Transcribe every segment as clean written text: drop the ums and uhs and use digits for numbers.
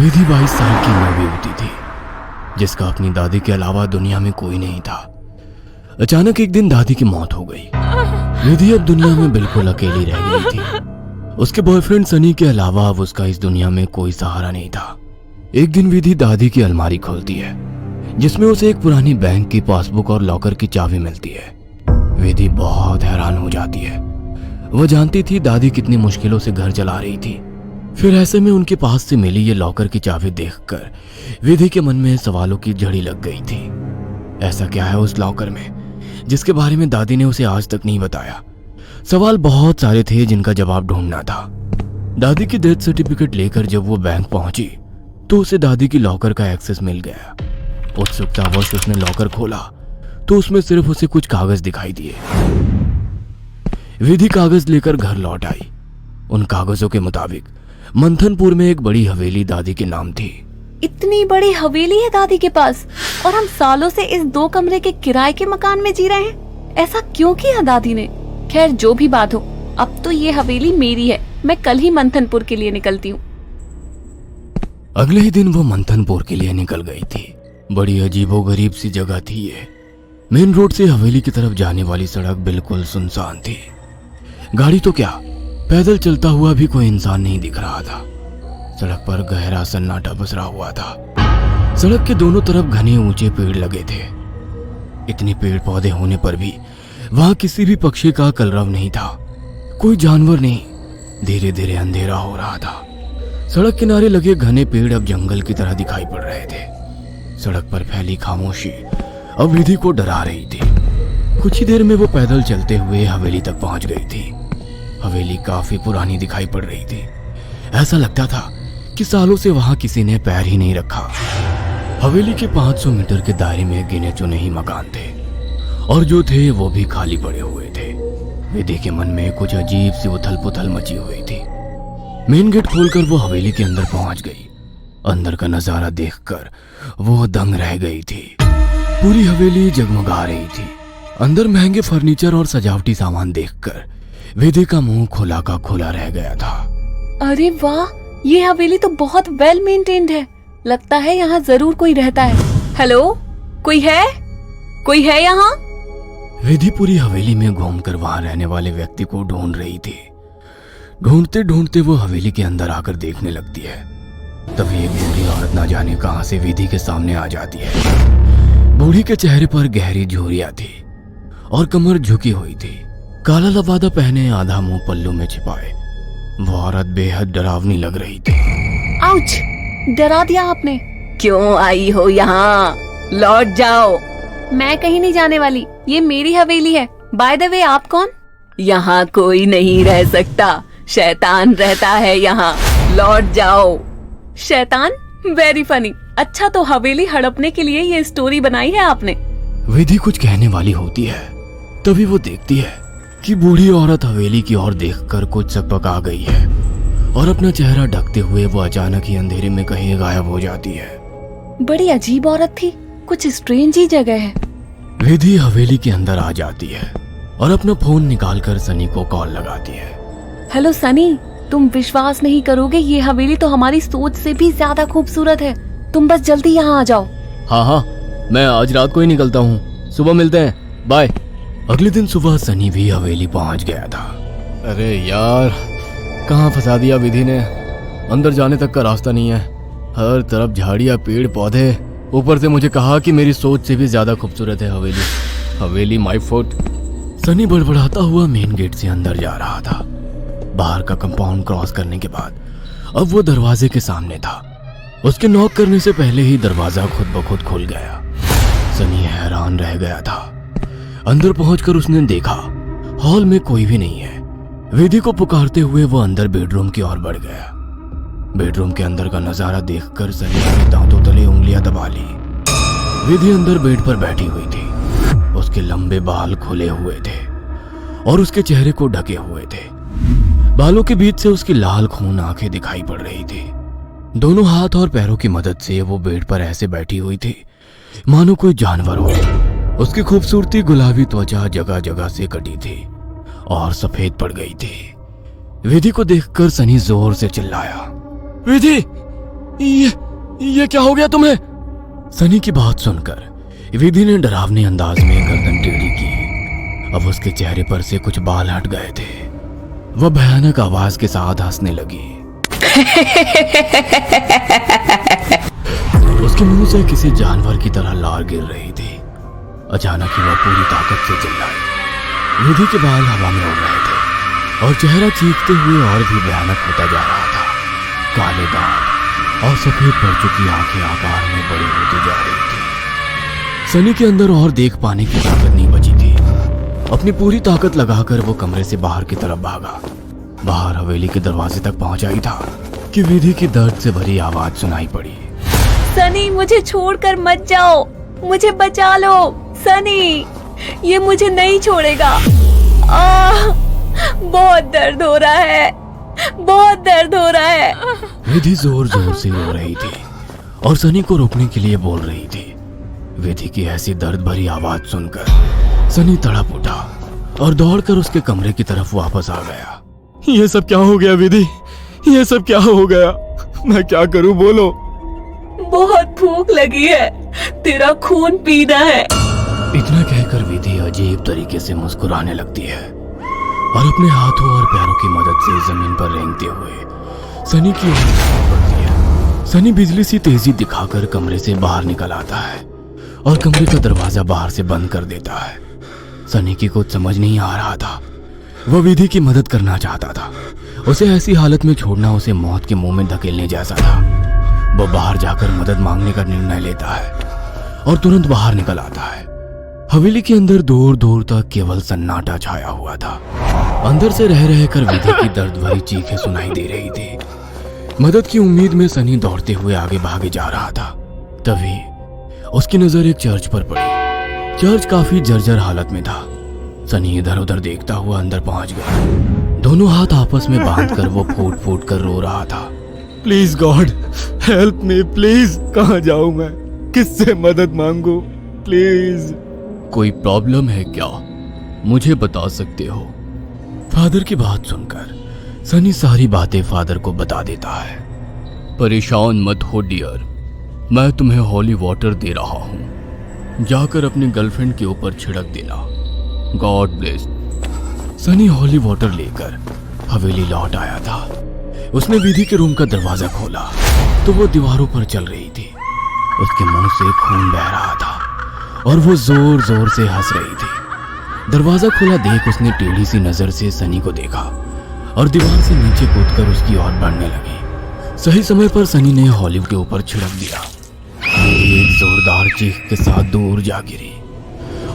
विधि 22 साल की नवयुवती थी जिसका अपनी दादी के अलावा दुनिया में कोई नहीं था। अचानक एक दिन दादी की मौत हो गई। विधि अब दुनिया में बिल्कुल अकेली रह गई थी। उसके बॉयफ्रेंड सनी के अलावा अब उसका इस दुनिया में कोई सहारा नहीं था। एक दिन विधि दादी की अलमारी खोलती है जिसमें उसे एक पुरानी बैंक की पासबुक और लॉकर की चाबी मिलती है। विधि बहुत हैरान हो जाती है। वह जानती थी दादी कितनी मुश्किलों से घर चला रही थी। फिर ऐसे में उनके पास से मिली ये लॉकर की चाबी देखकर विधि के मन में सवालों की झड़ी लग गई थी। ऐसा क्या है उस लॉकर में जिसके बारे में दादी ने उसे आज तक नहीं बताया। सवाल बहुत सारे थे जिनका जवाब ढूंढना था। दादी की डेथ सर्टिफिकेट लेकर जब वो बैंक पहुंची तो उसे दादी की लॉकर का एक्सेस मिल गया। उत्सुकतावश उसने लॉकर खोला तो उसमें सिर्फ उसे कुछ कागज दिखाई दिए। विधि कागज लेकर घर लौट आई। उन कागजों के मुताबिक मंथनपुर में एक बड़ी हवेली दादी के नाम थी। इतनी बड़ी हवेली है दादी के पास और हम सालों से इस 2 कमरे के किराए के मकान में जी रहे हैं। ऐसा क्यों किया दादी ने? खैर जो भी बात हो, अब तो ये हवेली मेरी है। मैं कल ही मंथनपुर के लिए निकलती हूँ। अगले ही दिन वो मंथनपुर के लिए निकल गई थी। बड़ी अजीबोगरीब सी जगह थी ये। मेन रोड से हवेली की तरफ जाने वाली सड़क बिल्कुल सुनसान थी। गाड़ी तो क्या, पैदल चलता हुआ भी कोई इंसान नहीं दिख रहा था। सड़क पर गहरा सन्नाटा पसरा हुआ था। सड़क के दोनों तरफ घने ऊंचे पेड़ लगे थे। इतने पेड़ पौधे होने पर भी वहां किसी भी पक्षी का कलरव नहीं था। कोई जानवर नहीं। धीरे धीरे अंधेरा हो रहा था। सड़क किनारे लगे घने पेड़ अब जंगल की तरह दिखाई पड़ रहे थे। सड़क पर फैली खामोशी अब विधि को डरा रही थी। कुछ ही देर में वो पैदल चलते हुए हवेली तक पहुंच गई थी। हवेली काफी पुरानी दिखाई पड़ रही थी। ऐसा लगता था कि सालों से वहां किसी ने पैर ही नहीं रखा। हवेली के 500 मीटर के दायरे में गिने चुने ही मकान थे और जो थे वो भी खाली पड़े हुए थे। विधि के मन में कुछ अजीब सी उथल पुथल मची हुई थी। मेन गेट खोलकर वो हवेली के अंदर पहुंच गई। अंदर का नजारा देखकर वो दंग रह गई थी। पूरी हवेली जगमगा रही थी। अंदर महंगे फर्नीचर और सजावटी सामान देखकर विधि का मुंह खुला का खुला रह गया था। अरे वाह, ये हवेली तो बहुत वेल मेंटेन्ड है। लगता है यहाँ जरूर कोई रहता है। हेलो, कोई है? कोई है यहाँ? विधि पूरी हवेली में घूमकर वहां रहने वाले व्यक्ति को ढूंढ रही थी। ढूंढते ढूंढते वो हवेली के अंदर आकर देखने लगती है। तभी एक बूढ़ी औरत ना जाने कहां से विधि के सामने आ जाती है। बूढ़ी के चेहरे पर गहरी झुर्रियां थी और कमर झुकी हुई थी। काला लबादा पहने, आधा मुंह पल्लू में छिपाए, वो औरत बेहद डरावनी लग रही थी। आउच! डरा दिया आपने। क्यों आई हो यहाँ? लौट जाओ। मैं कहीं नहीं जाने वाली। ये मेरी हवेली है। बाय द वे, आप कौन? यहाँ कोई नहीं रह सकता। शैतान रहता है यहाँ। लौट जाओ। शैतान? Very funny. अच्छा, तो हवेली हड़पने के लिए ये स्टोरी बनाई है आपने? विधि कुछ कहने वाली होती है, तभी वो देखती है कि बूढ़ी औरत हवेली की ओर देखकर कुछ सकपका गई है और अपना चेहरा ढकते हुए वो अचानक ही अंधेरे में कहीं गायब हो जाती है। बड़ी अजीब औरत थी। कुछ स्ट्रेंज ही जगह है। विधि हवेली के अंदर आ जाती है और अपना फोन निकालकर सनी को कॉल लगाती है। हेलो सनी, तुम विश्वास नहीं करोगे, ये हवेली तो हमारी सोच से भी ज्यादा खूबसूरत है। तुम बस जल्दी यहाँ आ जाओ। हाँ, मैं आज रात को ही निकलता हूँ। सुबह मिलते हैं, बाय। अगले दिन सुबह सनी भी हवेली पहुंच गया था। अरे यार, कहाँ फंसा दिया विधि ने। अंदर जाने तक का रास्ता नहीं है। हर तरफ झाड़ियाँ, पेड़ पौधे। ऊपर से मुझे कहा कि मेरी सोच से भी ज्यादा खूबसूरत है हवेली माय फुट। सनी बड़बड़ाता हुआ मेन गेट से अंदर जा रहा था। बाहर का कंपाउंड क्रॉस करने के बाद अब वो दरवाजे के सामने था। उसके नॉक करने से पहले ही दरवाजा खुद ब खुद खुल गया। सनी हैरान रह गया था। अंदर पहुंचकर उसने देखा हॉल में कोई भी नहीं है। विधि को पुकारते हुए वो अंदर बेडरूम की ओर बढ़ गया। बेडरूम के अंदर का नजारा देखकर सनी ने दांतों तले उंगलियां दबा ली। विधि अंदर बेड पर बैठी हुई थी। उसके लंबे बाल खुले हुए थे और उसके चेहरे को ढके हुए थे। बालों के बीच से उसकी लाल खून आंखें दिखाई पड़ रही थी। दोनों हाथ और पैरों की मदद से वो बेड पर ऐसे बैठी हुई थी मानो कोई जानवर हो। उसकी खूबसूरती गुलाबी त्वचा जगह जगह से कटी थी और सफेद पड़ गई थी। विधि को देखकर सनी जोर से चिल्लाया, विधि, ये क्या हो गया तुम्हें? सनी की बात सुनकर विधि ने डरावने अंदाज में गर्दन टेढ़ी की। अब उसके चेहरे पर से कुछ बाल हट गए थे। वह भयानक आवाज के साथ हंसने लगी। उसके मुंह से किसी जानवर की तरह लार गिर रही थी। अचानक ही वह पूरी ताकत से चिल्लाई। विधि के बाल हवा में उड़ रहे थे और चेहरा चीखते हुए और भी भयानक होता जा रहा था। काले दांत और सफेद पड़ चुकी आंखें आकार में बड़ी होती जा रही थी। सनी के अंदर और देख पाने की ताकत नहीं बची थी। अपनी पूरी ताकत लगाकर वो कमरे से बाहर की तरफ भागा। बाहर हवेली के दरवाजे तक पहुंचा ही था कि विधि की दर्द से भरी आवाज सुनाई पड़ी। सनी, मुझे छोड़कर मत जाओ, मुझे बचा लो। सनी, ये मुझे नहीं छोड़ेगा। बहुत दर्द हो रहा है, बहुत दर्द हो रहा है। विधि जोर जोर से रो रही थी और सनी को रोकने के लिए बोल रही थी। विधि की ऐसी दर्द भरी आवाज सुनकर सनी तड़प उठा और दौड़कर उसके कमरे की तरफ वापस आ गया। ये सब क्या हो गया विधि? ये सब क्या हो गया? मैं क्या करूं, बोलो। बहुत भूख लगी है, तेरा खून पीना है। इतना कहकर विधि अजीब तरीके से मुस्कुराने लगती है और अपने हाथों और पैरों की मदद से जमीन पर रेंगते हुए सनी की ओर बढ़ती है। सनी बिजली सी तेजी दिखाकर कमरे से बाहर निकल आता है और कमरे का दरवाजा बाहर से बंद कर देता है। सनी की कुछ समझ नहीं आ रहा था। वह विधि की मदद करना चाहता था। उसे ऐसी हालत में छोड़ना उसे मौत के मुंह में धकेलने जैसा था। वह बाहर जाकर मदद मांगने का निर्णय लेता है और तुरंत बाहर निकल आता है। हवेली के अंदर दूर दूर तक केवल सन्नाटा छाया हुआ था। अंदर से रह रहकर विधि की दर्द भरी चीखें सुनाई दे रही थी। मदद की उम्मीद में सनी दौड़ते हुए आगे भागे जा रहा था। तभी उसकी नजर एक चर्च पर पड़ी। चर्च काफी जर्जर हालत में था। सनी इधर उधर देखता हुआ अंदर पहुंच गया। दोनों हाथ आपस में बांधकर वो फूट फूट कर रो रहा था। Please God help me, please. कहाँ जाऊं मैं? किससे मदद मांगू? प्लीज। कोई प्रॉब्लम है क्या? मुझे बता सकते हो? फादर की बात सुनकर सनी सारी बातें फादर को बता देता है। परेशान मत हो डियर, मैं तुम्हें हॉली वाटर दे रहा हूं। जाकर अपनी गर्लफ्रेंड के ऊपर छिड़क देना। God bless. Sunny holy water लेकर हवेली लौट आया था। उसने विधि के रूम का दरवाजा खोला तो वो दीवारों पर चल रही थी। उसके मुंह से खून बह रहा था और वो जोर जोर से हंस रही थी। दरवाजा खोला देख उसने टेढ़ी सी नजर से सनी को देखा और दीवार से नीचे कूदकर उसकी ओर बढ़ने लगी। सही समय पर सनी ने हॉली के ऊपर छिड़क दिया। एक जोरदार चीख के साथ दूर जा गिरी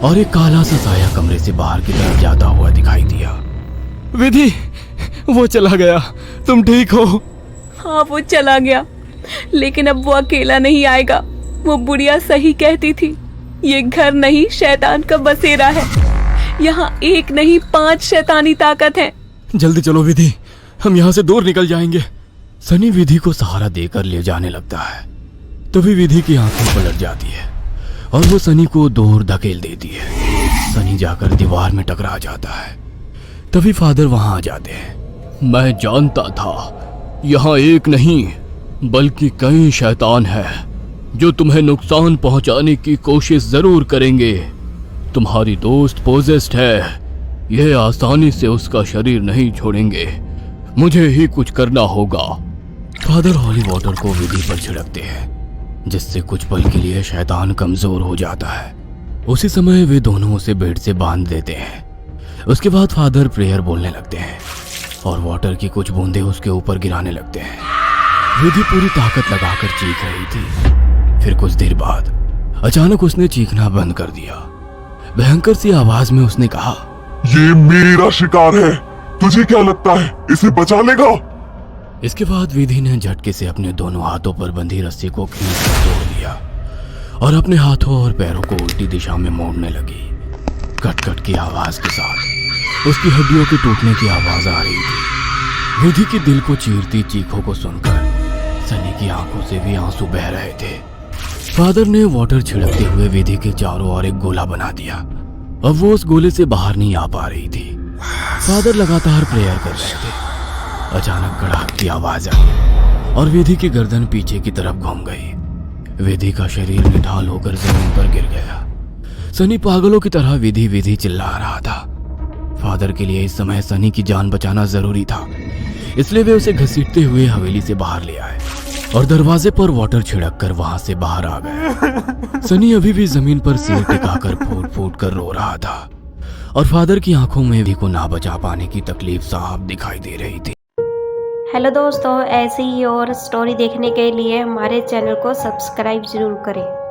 और एक काला सा साया कमरे से बाहर की तरफ जाता हुआ दिखाई दिया। विधि, वो चला गया। तुम ठीक हो? हाँ, वो चला गया, लेकिन अब वो अकेला नहीं आएगा। वो बुढ़िया सही कहती थी, ये घर नहीं शैतान का बसेरा है। यहाँ एक नहीं 5 शैतानी ताकत है। जल्दी चलो विधि, हम यहाँ से दूर निकल जाएंगे। सनी विधि को सहारा देकर ले जाने लगता है। तभी विधि की आंखें पलट जाती है और वो सनी को दूर धकेल देती है। सनी जाकर दीवार में टकरा जाता है। तभी फादर वहां आ जाते हैं। मैं जानता था यहाँ एक नहीं बल्कि कई शैतान हैं जो तुम्हें नुकसान पहुंचाने की कोशिश जरूर करेंगे। तुम्हारी दोस्त पोजेस्ड है, यह आसानी से उसका शरीर नहीं छोड़ेंगे। मुझे ही कुछ करना होगा। फादर हॉली वाटर को विधि पर छिड़कते हैं जिससे कुछ पल के लिए शैतान कमजोर हो जाता है। उसी समय वे दोनों उसे बेड से बांध देते हैं। उसके बाद फादर प्रेयर बोलने लगते हैं और वाटर की कुछ बूंदें उसके ऊपर गिराने लगते हैं। विधि पूरी ताकत लगाकर चीख रही थी। फिर कुछ देर बाद अचानक उसने चीखना बंद कर दिया। भयंकर सी आवाज में उसने कहा, ये मेरा शिकार है, तुझे क्या लगता है इसे बचा लेगा? इसके बाद विधि ने झटके से अपने दोनों हाथों पर बंधी रस्सी को खींचकर तोड़ दिया और अपने हाथों और पैरों को उल्टी दिशा में मोड़ने लगी। कट कट की आवाज के साथ उसकी हड्डियों के टूटने की आवाज आ रही थी। विधि की दिल को चीरती चीखों को सुनकर सनी की आंखों से भी आंसू बह रहे थे। फादर ने वाटर छिड़कते हुए विधि के चारों ओर एक गोला बना दिया। अब वो उस गोले से बाहर नहीं आ पा रही थी। फादर लगातार प्रेयर कर रहे थे। अचानक कड़ाक की आवाज आई और विधि की गर्दन पीछे की तरफ घूम गई। विधि का शरीर निढाल होकर जमीन पर गिर गया। सनी पागलों की तरह विधि विधि चिल्ला रहा था। फादर के लिए इस समय सनी की जान बचाना जरूरी था, इसलिए वे उसे घसीटते हुए हवेली से बाहर ले आए और दरवाजे पर वाटर छिड़क कर वहां से बाहर आ गए। सनी अभी भी जमीन पर सिर टिकाकर फूट फूट कर रो रहा था और फादर की आंखों में भी को ना बचा पाने की तकलीफ साफ दिखाई दे रही थी। हेलो दोस्तों, ऐसी ही और स्टोरी देखने के लिए हमारे चैनल को सब्सक्राइब जरूर करें।